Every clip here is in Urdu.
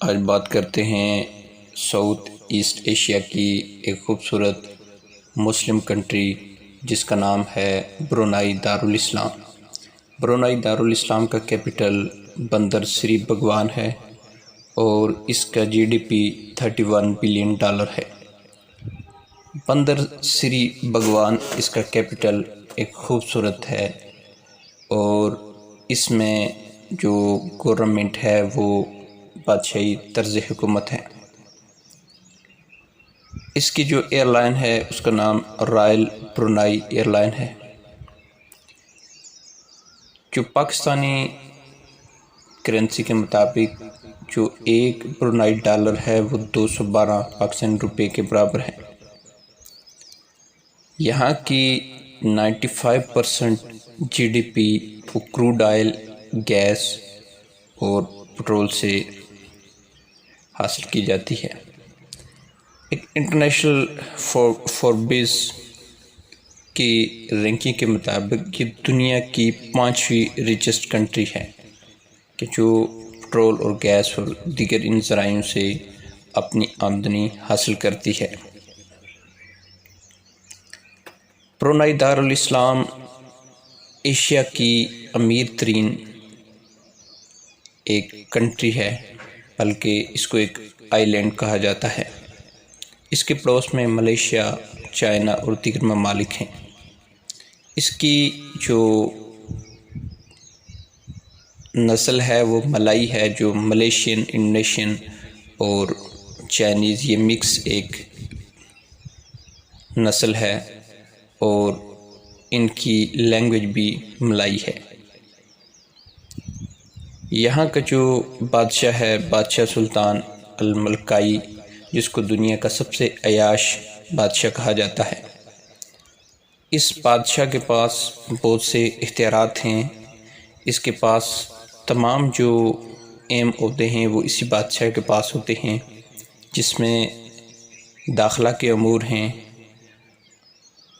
آج بات کرتے ہیں ساؤتھ ایسٹ ایشیا کی ایک خوبصورت مسلم کنٹری جس کا نام ہے برونائی دارالاسلام۔ برونائی دارالاسلام کا کیپٹل بندر سری بھگوان ہے اور اس کا GDP $31 بلین ہے۔ بندر سری بھگوان اس کا کیپٹل ایک خوبصورت ہے اور اس میں جو گورنمنٹ ہے وہ بادشاہی طرز حکومت ہے۔ اس کی جو ایئر لائن ہے اس کا نام رائل برونائی ایئر لائن ہے۔ جو پاکستانی کرنسی کے مطابق جو ایک برونائی ڈالر ہے وہ 212 پاکستانی روپے کے برابر ہے۔ یہاں کی 95% GDP وہ کروڈ آئل، گیس اور پٹرول سے حاصل کی جاتی ہے۔ ایک انٹرنیشنل فوربس کی رینکنگ کے مطابق یہ دنیا کی 5ویں ریچسٹ کنٹری ہے کہ جو پٹرول اور گیس اور دیگر ان ذرائع سے اپنی آمدنی حاصل کرتی ہے۔ برونائی دارالاسلام ایشیا کی امیر ترین ایک کنٹری ہے، بلکہ اس کو ایک آئی لینڈ کہا جاتا ہے۔ اس کے پڑوس میں ملیشیا، چائنا اور دیگر ممالک ہیں۔ اس کی جو نسل ہے وہ ملائی ہے، جو ملیشین، انڈونیشین اور چائنیز یہ مکس ایک نسل ہے اور ان کی لینگویج بھی ملائی ہے۔ یہاں کا جو بادشاہ ہے بادشاہ سلطان الملکائی، جس کو دنیا کا سب سے عیاش بادشاہ کہا جاتا ہے۔ اس بادشاہ کے پاس بہت سے اختیارات ہیں۔ اس کے پاس تمام جو اہم عہدے ہیں وہ اسی بادشاہ کے پاس ہوتے ہیں، جس میں داخلہ کے امور ہیں،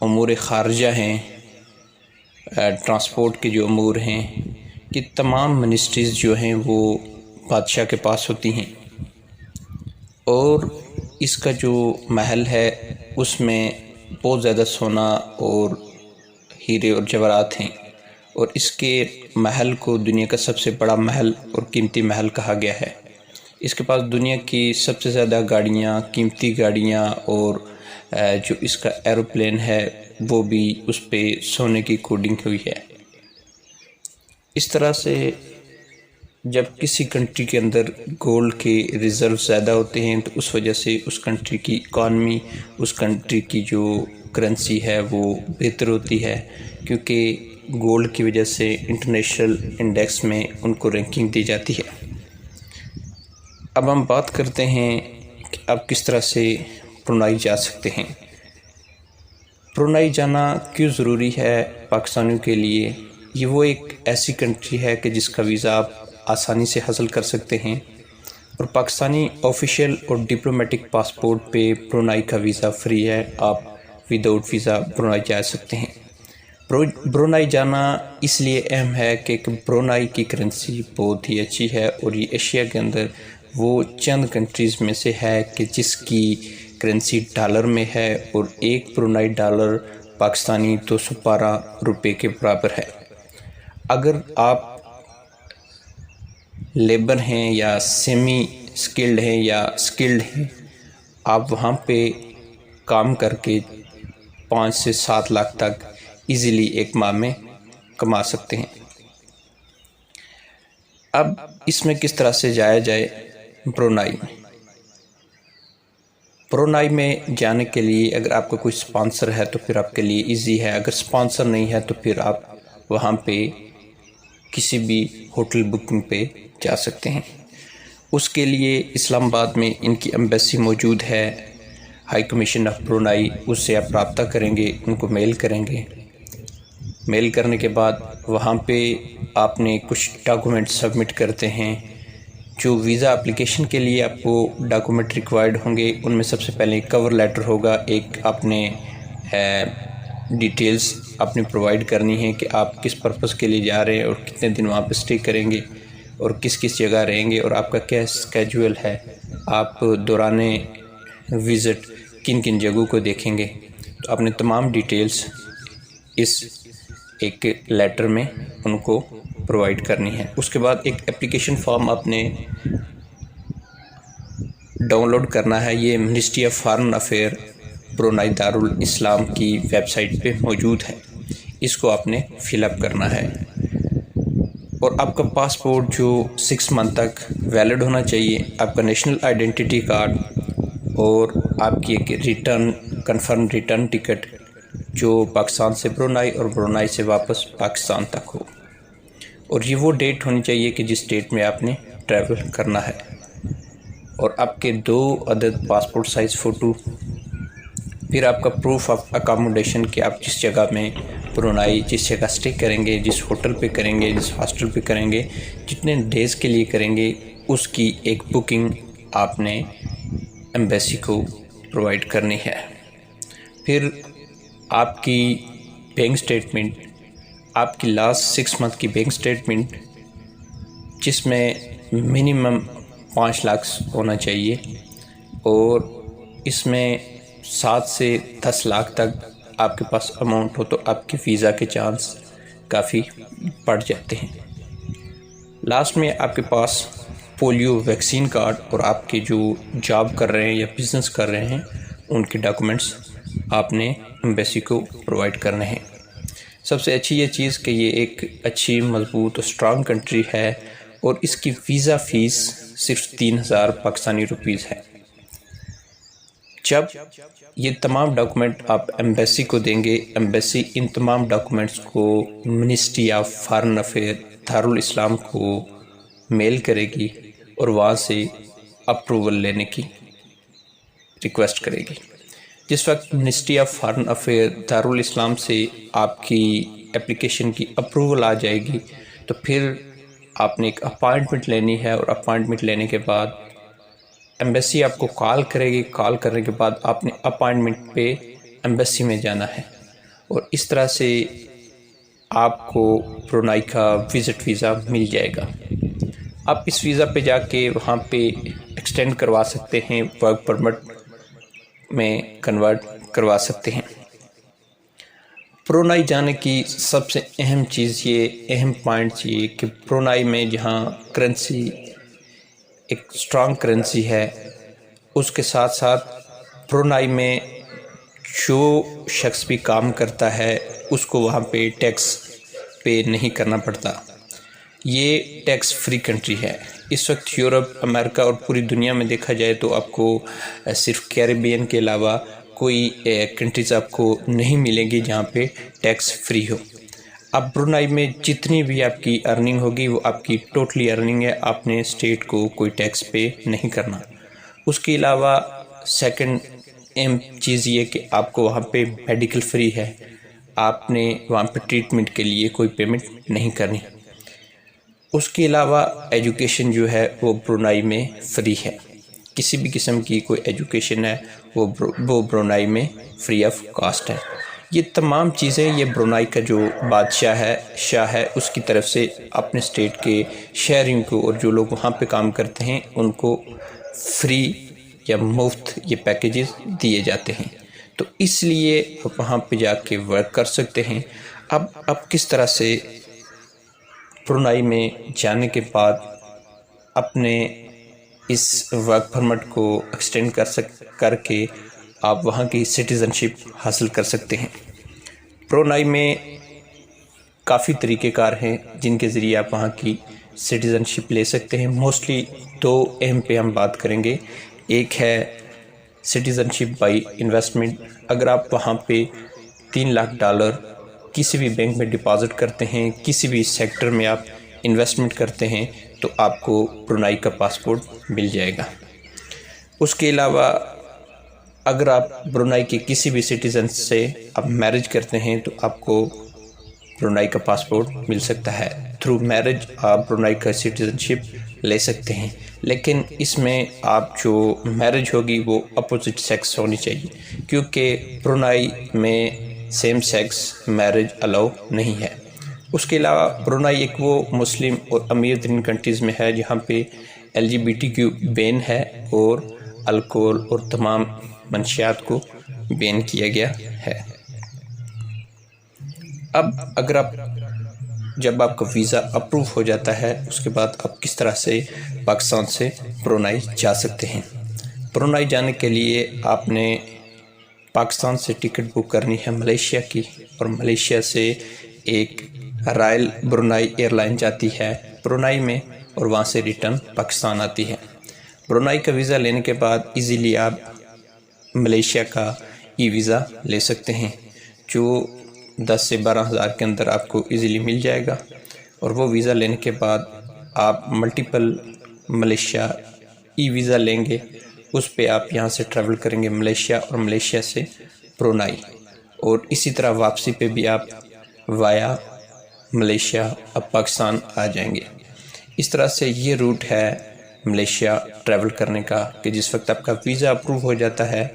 امور خارجہ ہیں، ٹرانسپورٹ کے جو امور ہیں، کہ تمام منسٹریز جو ہیں وہ بادشاہ کے پاس ہوتی ہیں۔ اور اس کا جو محل ہے اس میں بہت زیادہ سونا اور ہیرے اور جواہرات ہیں، اور اس کے محل کو دنیا کا سب سے بڑا محل اور قیمتی محل کہا گیا ہے۔ اس کے پاس دنیا کی سب سے زیادہ گاڑیاں، قیمتی گاڑیاں اور جو اس کا ایروپلین ہے وہ بھی اس پہ سونے کی کوڈنگ ہوئی ہے۔ اس طرح سے جب کسی کنٹری کے اندر گولڈ کے ریزرو زیادہ ہوتے ہیں تو اس وجہ سے اس کنٹری کی اکانومی، اس کنٹری کی جو کرنسی ہے وہ بہتر ہوتی ہے، کیونکہ گولڈ کی وجہ سے انٹرنیشنل انڈیکس میں ان کو رینکنگ دی جاتی ہے۔ اب ہم بات کرتے ہیں کہ اب کس طرح سے برونائی جا سکتے ہیں۔ برونائی جانا کیوں ضروری ہے پاکستانیوں کے لیے؟ یہ وہ ایک ایسی کنٹری ہے کہ جس کا ویزا آپ آسانی سے حاصل کر سکتے ہیں، اور پاکستانی آفیشیل اور ڈپلومیٹک پاسپورٹ پہ برونائی کا ویزا فری ہے۔ آپ وداؤٹ ویزا برونائی جا سکتے ہیں۔ برونائی جانا اس لیے اہم ہے کہ برونائی کی کرنسی بہت ہی اچھی ہے، اور یہ ایشیا کے اندر وہ چند کنٹریز میں سے ہے کہ جس کی کرنسی ڈالر میں ہے، اور ایک برونائی ڈالر پاکستانی 212 روپے کے برابر ہے۔ اگر آپ لیبر ہیں یا سیمی سکلڈ ہیں یا سکلڈ ہیں، آپ وہاں پہ کام کر کے 5 سے 7 لاکھ تک ایزیلی ایک ماہ میں کما سکتے ہیں۔ اب اس میں کس طرح سے جایا جائے برونائی میں؟ برونائی میں جانے کے لیے اگر آپ کا کوئی سپانسر ہے تو پھر آپ کے لیے ایزی ہے، اگر سپانسر نہیں ہے تو پھر آپ وہاں پہ کسی بھی ہوٹل بکنگ پہ جا سکتے ہیں۔ اس کے لیے اسلام آباد میں ان کی ایمبیسی موجود ہے، ہائی کمیشن آف برونائی، اس سے آپ رابطہ کریں گے، ان کو میل کریں گے۔ میل کرنے کے بعد وہاں پہ آپ نے کچھ ڈاکومنٹ سبمٹ کرتے ہیں۔ جو ویزا اپلیکیشن کے لیے آپ کو ڈاکومنٹ ریکوائرڈ ہوں گے ان میں سب سے پہلے کور لیٹر ہوگا، ایک آپ نے ڈیٹیلز اپنی پرووائڈ کرنی ہے کہ آپ کس پرپس کے لیے جا رہے ہیں اور کتنے دن وہاں پہ اسٹے کریں گے۔ اور کس کس جگہ رہیں گے اور آپ کا کیا اسکیجول ہے، آپ دوران وزٹ کن کن جگہوں کو دیکھیں گے، تو آپ نے تمام ڈیٹیلز اس ایک لیٹر میں ان کو پرووائڈ کرنی ہے۔ اس کے بعد ایک اپلیکیشن فارم آپ نے ڈاؤن لوڈ کرنا ہے، یہ ministry of foreign affair Brunei Darussalam کی ویب سائٹ پہ موجود ہے، اس کو آپ نے فل اپ کرنا ہے۔ اور آپ کا پاسپورٹ جو 6 منتھ تک ویلڈ ہونا چاہیے، آپ کا نیشنل آئیڈینٹی کارڈ اور آپ کی ایک کنفرم ریٹرن ٹکٹ جو پاکستان سے برونائی اور برونائی سے واپس پاکستان تک ہو، اور یہ وہ ڈیٹ ہونی چاہیے کہ جس ڈیٹ میں آپ نے ٹریول کرنا ہے، اور آپ کے 2 عدد پاسپورٹ سائز فوٹو، پھر آپ کا پروف آف اکاموڈیشن کہ آپ جس جگہ میں برونائی جس جگہ اسٹے کریں گے، جس ہوٹل پہ کریں گے، جس ہاسٹل پہ کریں گے، جتنے ڈیز کے لیے کریں گے، اس کی ایک بکنگ آپ نے ایمبیسی کو پرووائڈ کرنی ہے۔ پھر آپ کی بینک سٹیٹمنٹ، آپ کی لاسٹ 6 منتھ کی بینک سٹیٹمنٹ جس میں منیمم 5 لاکھ ہونا چاہیے، اور اس میں 7 سے 10 لاکھ تک آپ کے پاس اماؤنٹ ہو تو آپ کے ویزا کے چانس کافی بڑھ جاتے ہیں۔ لاسٹ میں آپ کے پاس پولیو ویکسین کارڈ اور آپ کے جو جاب کر رہے ہیں یا بزنس کر رہے ہیں ان کے ڈاکومنٹس آپ نے ایمبیسی کو پرووائڈ کرنے ہیں۔ سب سے اچھی یہ چیز کہ یہ ایک اچھی مضبوط اور اسٹرانگ کنٹری ہے، اور اس کی ویزا فیس صرف 3000 پاکستانی روپیز ہے۔ جب یہ تمام ڈاکومنٹ آپ ایمبیسی کو دیں گے، ایمبیسی ان تمام ڈاکومنٹس کو منسٹری آف فارن افیئر دارالاسلام کو میل کرے گی اور وہاں سے اپروول لینے کی ریکویسٹ کرے گی۔ جس وقت منسٹری آف فارن افیئر دارالاسلام سے آپ کی اپلیکیشن کی اپروول آ جائے گی، تو پھر آپ نے ایک اپائنٹمنٹ لینی ہے، اور اپائنٹمنٹ لینے کے بعد ایمبیسی آپ کو کال کرے گی، کال کرنے کے بعد آپ نے اپائنٹمنٹ پہ ایمبیسی میں جانا ہے، اور اس طرح سے آپ کو برونائی کا وزٹ ویزا مل جائے گا۔ آپ اس ویزا پہ جا کے وہاں پہ ایکسٹینڈ کروا سکتے ہیں، ورک پرمٹ میں کنورٹ کروا سکتے ہیں۔ برونائی جانے کی سب سے اہم چیز اہم پوائنٹ یہ کہ برونائی میں جہاں کرنسی ایک اسٹرانگ کرنسی ہے، اس کے ساتھ ساتھ برونائی میں جو شخص بھی کام کرتا ہے اس کو وہاں پہ ٹیکس پے نہیں کرنا پڑتا۔ یہ ٹیکس فری کنٹری ہے۔ اس وقت یورپ، امریکہ اور پوری دنیا میں دیکھا جائے تو آپ کو صرف کیریبین کے علاوہ کوئی کنٹریز آپ کو نہیں ملیں گی جہاں پہ ٹیکس فری ہو۔ اب برونائی میں جتنی بھی آپ کی ارننگ ہوگی وہ آپ کی ٹوٹلی ارننگ ہے، آپ نے اسٹیٹ کو کوئی ٹیکس پے نہیں کرنا۔ اس کے علاوہ سیکنڈ اہم چیز یہ کہ آپ کو وہاں پہ میڈیکل فری ہے، آپ نے وہاں پہ ٹریٹمنٹ کے لیے کوئی پیمنٹ نہیں کرنی۔ اس کے علاوہ ایجوکیشن جو ہے وہ برونائی میں فری ہے، کسی بھی قسم کی کوئی ایجوکیشن ہے وہ برونائی میں فری آف کاسٹ ہے۔ یہ تمام چیزیں یہ برونائی کا جو بادشاہ ہے، شاہ ہے، اس کی طرف سے اپنے اسٹیٹ کے شہریوں کو اور جو لوگ وہاں پہ کام کرتے ہیں ان کو فری یا مفت یہ پیکیجز دیے جاتے ہیں، تو اس لیے آپ وہاں پہ جا کے ورک کر سکتے ہیں۔ اب آپ کس طرح سے برونائی میں جانے کے بعد اپنے اس ورک پرمٹ کو ایکسٹینڈ کر کے آپ وہاں کی سٹیزن شپ حاصل کر سکتے ہیں۔ برونائی میں کافی طریقہ کار ہیں جن کے ذریعے آپ وہاں کی سٹیزن شپ لے سکتے ہیں۔ موسٹلی 2 اہم پہ ہم بات کریں گے۔ ایک ہے سٹیزن شپ بائی انویسٹمنٹ۔ اگر آپ وہاں پہ $3 لاکھ کسی بھی بینک میں ڈپازٹ کرتے ہیں، کسی بھی سیکٹر میں آپ انویسٹمنٹ کرتے ہیں تو آپ کو برونائی کا پاسپورٹ مل جائے گا۔ اس کے علاوہ اگر آپ برونائی کے کسی بھی سٹیزن سے آپ میرج کرتے ہیں تو آپ کو برونائی کا پاسپورٹ مل سکتا ہے۔ تھرو میرج آپ برونائی کا سٹیزن شپ لے سکتے ہیں، لیکن اس میں آپ جو میرج ہوگی وہ اپوزٹ سیکس ہونی چاہیے، کیونکہ برونائی میں سیم سیکس میرج الاؤ نہیں ہے۔ اس کے علاوہ برونائی ایک وہ مسلم اور امیر ترین کنٹریز میں ہے جہاں پہ LGBTQ بین ہے اور الکوہل اور تمام منشیات کو بین کیا گیا ہے۔ اب اگر جب آپ کا ویزا اپروو ہو جاتا ہے اس کے بعد آپ کس طرح سے پاکستان سے برونائی جا سکتے ہیں۔ برونائی جانے کے لیے آپ نے پاکستان سے ٹکٹ بک کرنی ہے ملیشیا کی، اور ملیشیا سے ایک رائل برونائی ایئر لائن جاتی ہے برونائی میں، اور وہاں سے ریٹرن پاکستان آتی ہے۔ برونائی کا ویزا لینے کے بعد ایزیلی آپ ملیشیا کا ای ویزا لے سکتے ہیں جو 10 سے 12 ہزار کے اندر آپ کو ایزیلی مل جائے گا، اور وہ ویزا لینے کے بعد آپ ملٹیپل ملیشیا ای ویزا لیں گے، اس پہ آپ یہاں سے ٹریول کریں گے ملیشیا، اور ملیشیا سے برونائی، اور اسی طرح واپسی پہ بھی آپ وایا ملیشیا اب پاکستان آ جائیں گے۔ اس طرح سے یہ روٹ ہے ملیشیا ٹریول کرنے کا کہ جس وقت آپ کا ویزا اپروو ہو جاتا ہے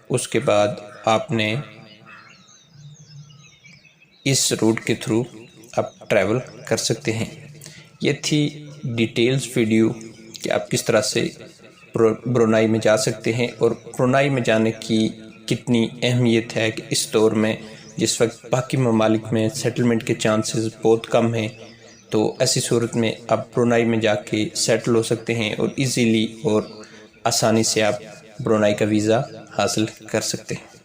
اس کے بعد آپ نے اس روٹ کے تھرو آپ ٹریول کر سکتے ہیں۔ یہ تھی ڈیٹیلز ویڈیو کہ آپ کس طرح سے برونائی میں جا سکتے ہیں، اور برونائی میں جانے کی کتنی اہمیت ہے کہ اس دور میں جس وقت باقی ممالک میں سیٹلمنٹ کے چانسز بہت کم ہیں، تو ایسی صورت میں آپ برونائی میں جا کے سیٹل ہو سکتے ہیں اور ایزیلی اور آسانی سے آپ برونائی کا ویزا حاصل کر سکتے ہیں۔